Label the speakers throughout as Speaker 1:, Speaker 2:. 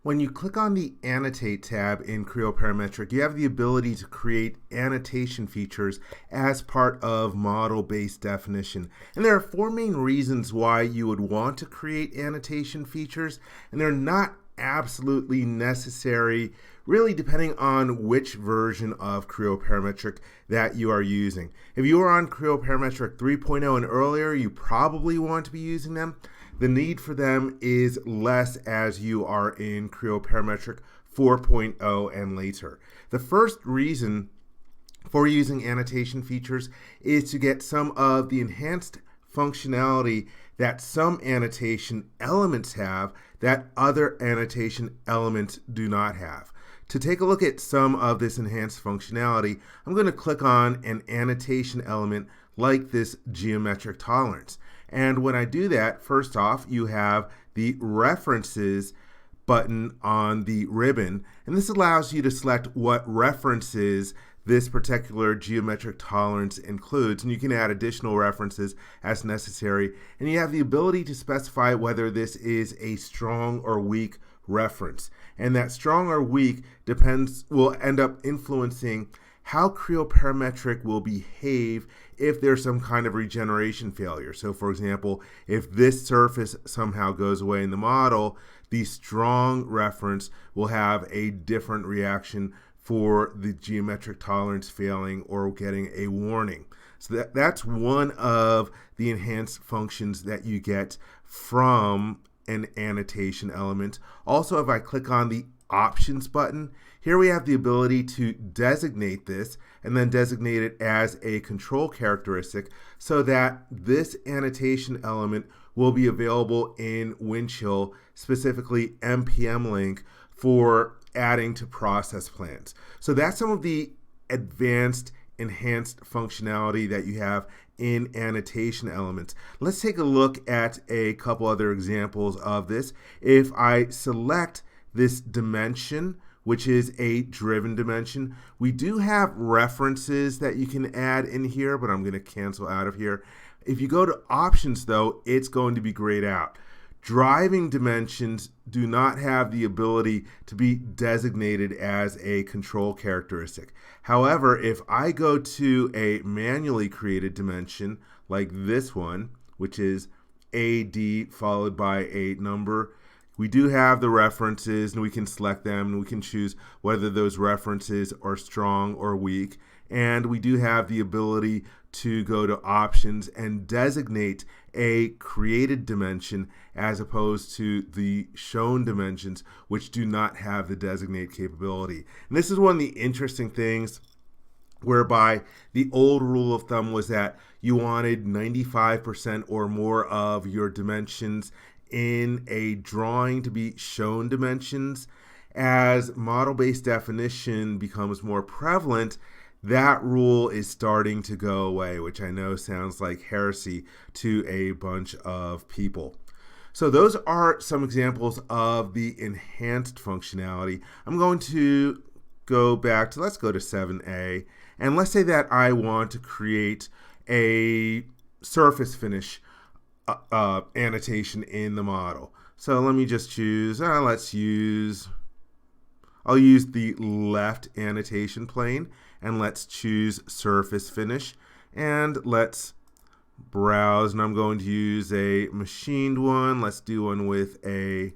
Speaker 1: When you click on the Annotate tab in Creo Parametric, you have the ability to create annotation features as part of model-based definition. And there are four main reasons why you would want to create annotation features, and they're not absolutely necessary, really depending on which version of Creo Parametric that you are using. If you are on Creo Parametric 3.0 and earlier, you probably want to be using them. The need for them is less as you are in Creo Parametric 4.0 and later. The first reason for using annotation features is to get some of the enhanced functionality that some annotation elements have that other annotation elements do not have. To take a look at some of this enhanced functionality, I'm going to click on an annotation element like this geometric tolerance. And when I do that, first off, you have the references button on the ribbon, and this allows you to select what references this particular geometric tolerance includes, and you can add additional references as necessary, and you have the ability to specify whether this is a strong or weak reference. And that strong or weak will end up influencing how Creo Parametric will behave if there's some kind of regeneration failure. So for example, if this surface somehow goes away in the model, the strong reference will have a different reaction for the geometric tolerance failing or getting a warning. So that's one of the enhanced functions that you get from an annotation element. Also, if I click on the Options button, here we have the ability to designate this and then designate it as a control characteristic so that this annotation element will be available in Windchill, specifically npm link, for adding to process plans. So that's some of the advanced enhanced functionality that you have in annotation elements. Let's take a look at a couple other examples of this. If I select this dimension, which is a driven dimension, we do have references that you can add in here, but I'm going to cancel out of here. If you go to options though, it's going to be grayed out. Driving dimensions do not have the ability to be designated as a control characteristic. However, if I go to a manually created dimension like this one, which is AD followed by a number, we do have the references and we can select them and we can choose whether those references are strong or weak. And we do have the ability to go to options and designate a created dimension as opposed to the shown dimensions, which do not have the designate capability. And this is one of the interesting things whereby the old rule of thumb was that you wanted 95% or more of your dimensions in a drawing to be shown dimensions. As model-based definition becomes more prevalent, that rule is starting to go away, which I know sounds like heresy to a bunch of people. So those are some examples of the enhanced functionality. I'm going to go back to, let's go to 7a, and let's say that I want to create a surface finish annotation in the model. So let me just choose, I'll use the left annotation plane, and let's choose surface finish, and let's browse, and I'm going to use a machined one. Let's do one with a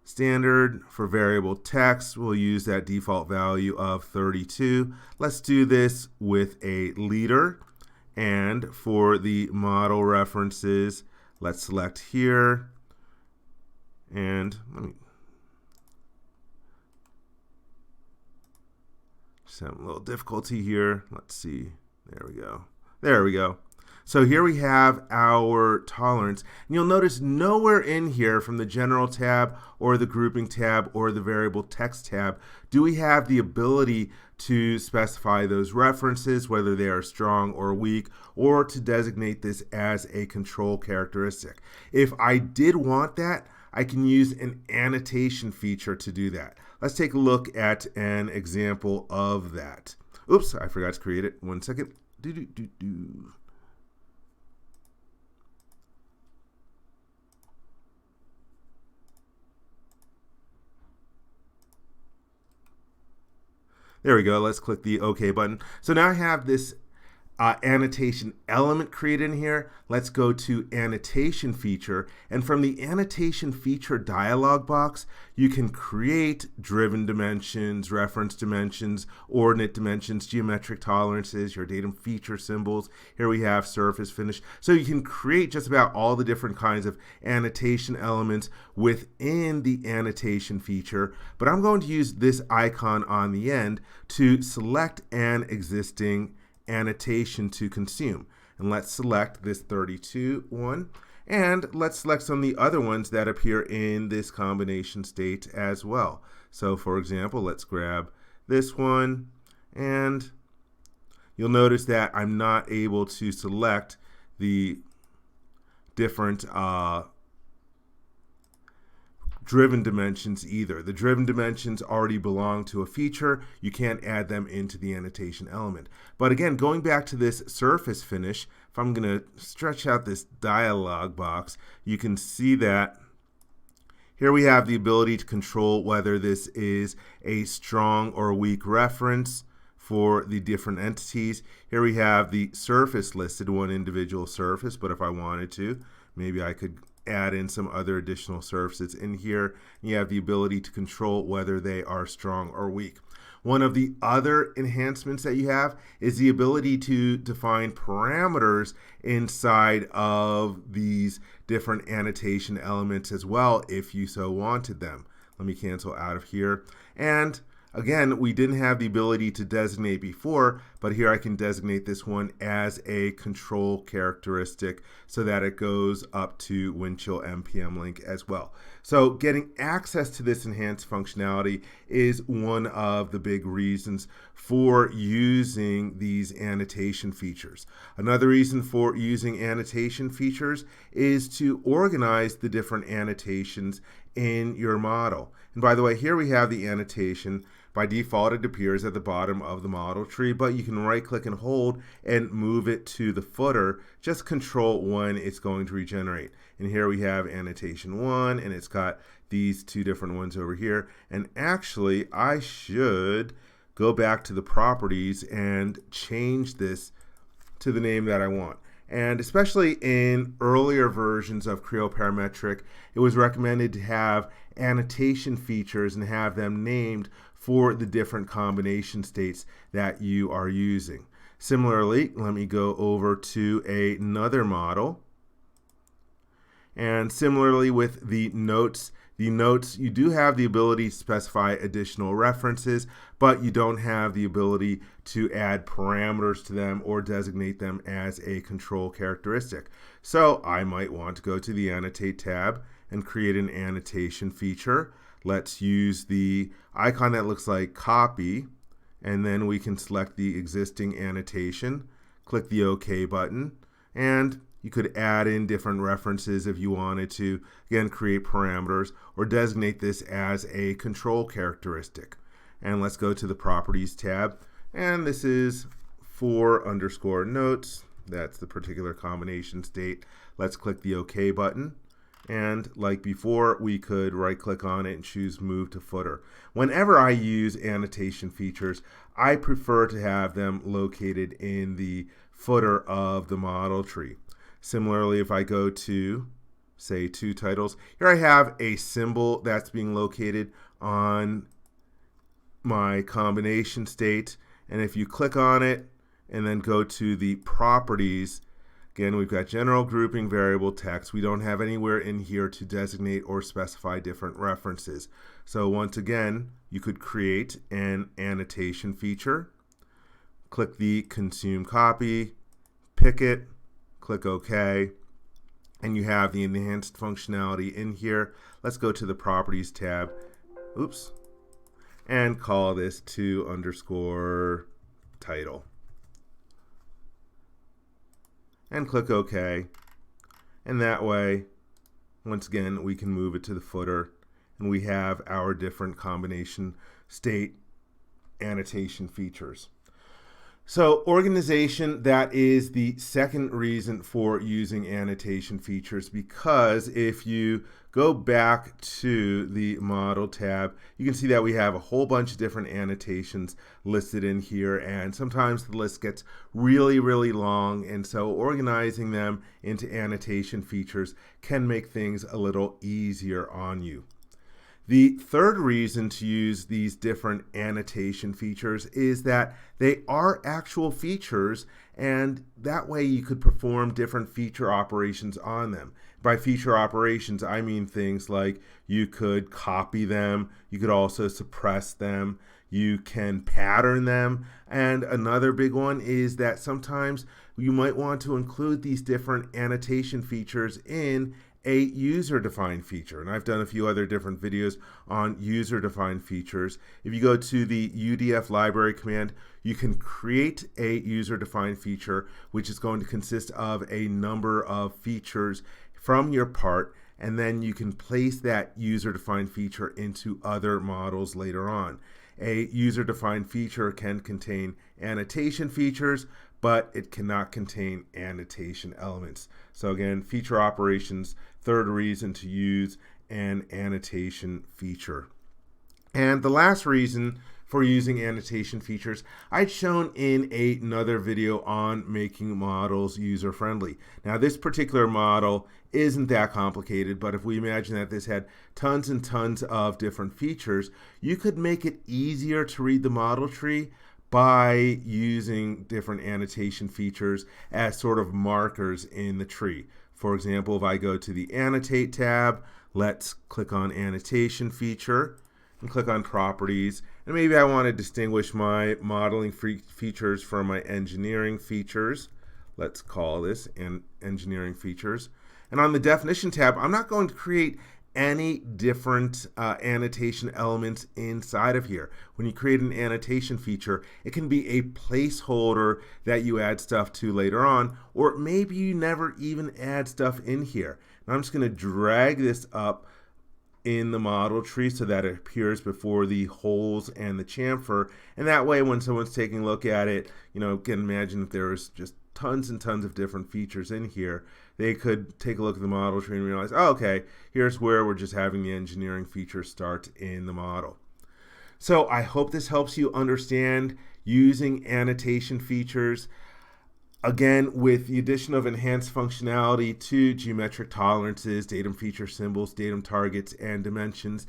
Speaker 1: standard. For variable text, we'll use that default value of 32. Let's do this with a leader. And for the model references, let's select here. And let me just have a little difficulty here. Let's see. There we go. There we go. So here we have our tolerance. And you'll notice nowhere in here from the General tab or the Grouping tab or the Variable Text tab do we have the ability to specify those references, whether they are strong or weak, or to designate this as a control characteristic. If I did want that, I can use an annotation feature to do that. Let's take a look at an example of that. Oops, I forgot to create it. 1 second. There we go. Let's click the OK button. So now I have this annotation element created in here. Let's go to annotation feature, and from the annotation feature dialog box you can create driven dimensions, reference dimensions, ordinate dimensions, geometric tolerances, your datum feature symbols. Here we have surface finish. So you can create just about all the different kinds of annotation elements within the annotation feature, but I'm going to use this icon on the end to select an existing annotation to consume. And let's select this 32 one, and let's select some of the other ones that appear in this combination state as well. So for example, let's grab this one, and you'll notice that I'm not able to select the different driven dimensions either. The driven dimensions already belong to a feature. You can't add them into the annotation element. But again, going back to this surface finish, if I'm going to stretch out this dialog box, you can see that here we have the ability to control whether this is a strong or weak reference for the different entities. Here we have the surface listed, one individual surface, but if I wanted to, maybe I could add in some other additional surfaces in here. You have the ability to control whether they are strong or weak. One of the other enhancements that you have is the ability to define parameters inside of these different annotation elements as well if you so wanted them. Let me cancel out of here. And again, we didn't have the ability to designate before, but here I can designate this one as a control characteristic so that it goes up to Windchill npm link as well. So getting access to this enhanced functionality is one of the big reasons for using these annotation features. Another reason for using annotation features is to organize the different annotations in your model. And by the way, here we have the annotation. By default, it appears at the bottom of the model tree, but you can right click and hold and move it to the footer. Just control when it's going to regenerate. And here we have annotation 1, and it's got these two different ones over here. And actually, I should go back to the properties and change this to the name that I want. And especially in earlier versions of Creo Parametric, it was recommended to have annotation features and have them named for the different combination states that you are using. Similarly, let me go over to another model. And similarly with the notes, you do have the ability to specify additional references, but you don't have the ability to add parameters to them or designate them as a control characteristic. So I might want to go to the Annotate tab and create an annotation feature. Let's use the icon that looks like copy, and then we can select the existing annotation, click the OK button, and you could add in different references if you wanted to, again, create parameters or designate this as a control characteristic. And let's go to the Properties tab, and this is for underscore notes. That's the particular combination state. Let's click the OK button. And like before, we could right click on it and choose move to footer. Whenever I use annotation features, I prefer to have them located in the footer of the model tree. Similarly, if I go to, say, to titles, here I have a symbol that's being located on my combination state. And if you click on it and then go to the properties, again, we've got general grouping, variable text. We don't have anywhere in here to designate or specify different references. So once again, you could create an annotation feature, click the consume copy, pick it, click OK, and you have the enhanced functionality in here. Let's go to the Properties tab, and call this to underscore title. And click OK. And that way, once again, we can move it to the footer, and we have our different combination state annotation features. So organization, that is the second reason for using annotation features, because if you go back to the model tab, you can see that we have a whole bunch of different annotations listed in here, and sometimes the list gets really, really long, and so organizing them into annotation features can make things a little easier on you. The third reason to use these different annotation features is that they are actual features, and that way you could perform different feature operations on them. By feature operations, I mean things like you could copy them, you could also suppress them, you can pattern them, and another big one is that sometimes you might want to include these different annotation features in a user-defined feature, and I've done a few other different videos on user-defined features. If you go to the UDF library command, you can create a user-defined feature, which is going to consist of a number of features from your part, and then you can place that user-defined feature into other models later on. A user-defined feature can contain annotation features, but it cannot contain annotation elements. So again, feature operations, third reason to use an annotation feature. And the last reason for using annotation features, I'd shown in another video on making models user-friendly. Now this particular model isn't that complicated, but if we imagine that this had tons and tons of different features, you could make it easier to read the model tree by using different annotation features as sort of markers in the tree. For example, if I go to the Annotate tab, let's click on Annotation Feature and click on Properties. And maybe I want to distinguish my modeling features from my engineering features. Let's call this Engineering Features. And on the Definition tab, I'm not going to create any different annotation elements inside of here. When you create an annotation feature, it can be a placeholder that you add stuff to later on, or maybe you never even add stuff in here. And I'm just going to drag this up in the model tree so that it appears before the holes and the chamfer, and that way when someone's taking a look at it, can imagine if there's just tons and tons of different features in here, they could take a look at the model tree and realize, oh, okay, here's where we're just having the engineering feature start in the model. So I hope this helps you understand using annotation features. Again, with the addition of enhanced functionality to geometric tolerances, datum feature symbols, datum targets, and dimensions,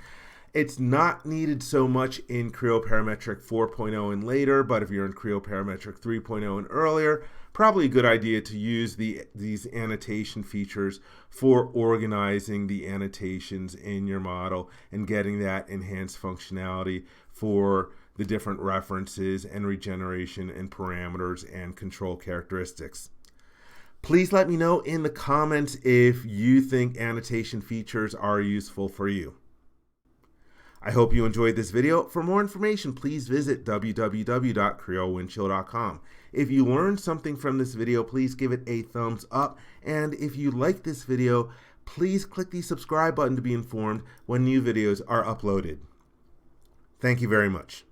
Speaker 1: it's not needed so much in Creo Parametric 4.0 and later, but if you're in Creo Parametric 3.0 and earlier, probably a good idea to use these annotation features for organizing the annotations in your model and getting that enhanced functionality for the different references and regeneration and parameters and control characteristics. Please let me know in the comments if you think annotation features are useful for you. I hope you enjoyed this video. For more information, please visit www.creowindchill.com. If you learned something from this video, please give it a thumbs up. And if you like this video, please click the subscribe button to be informed when new videos are uploaded. Thank you very much.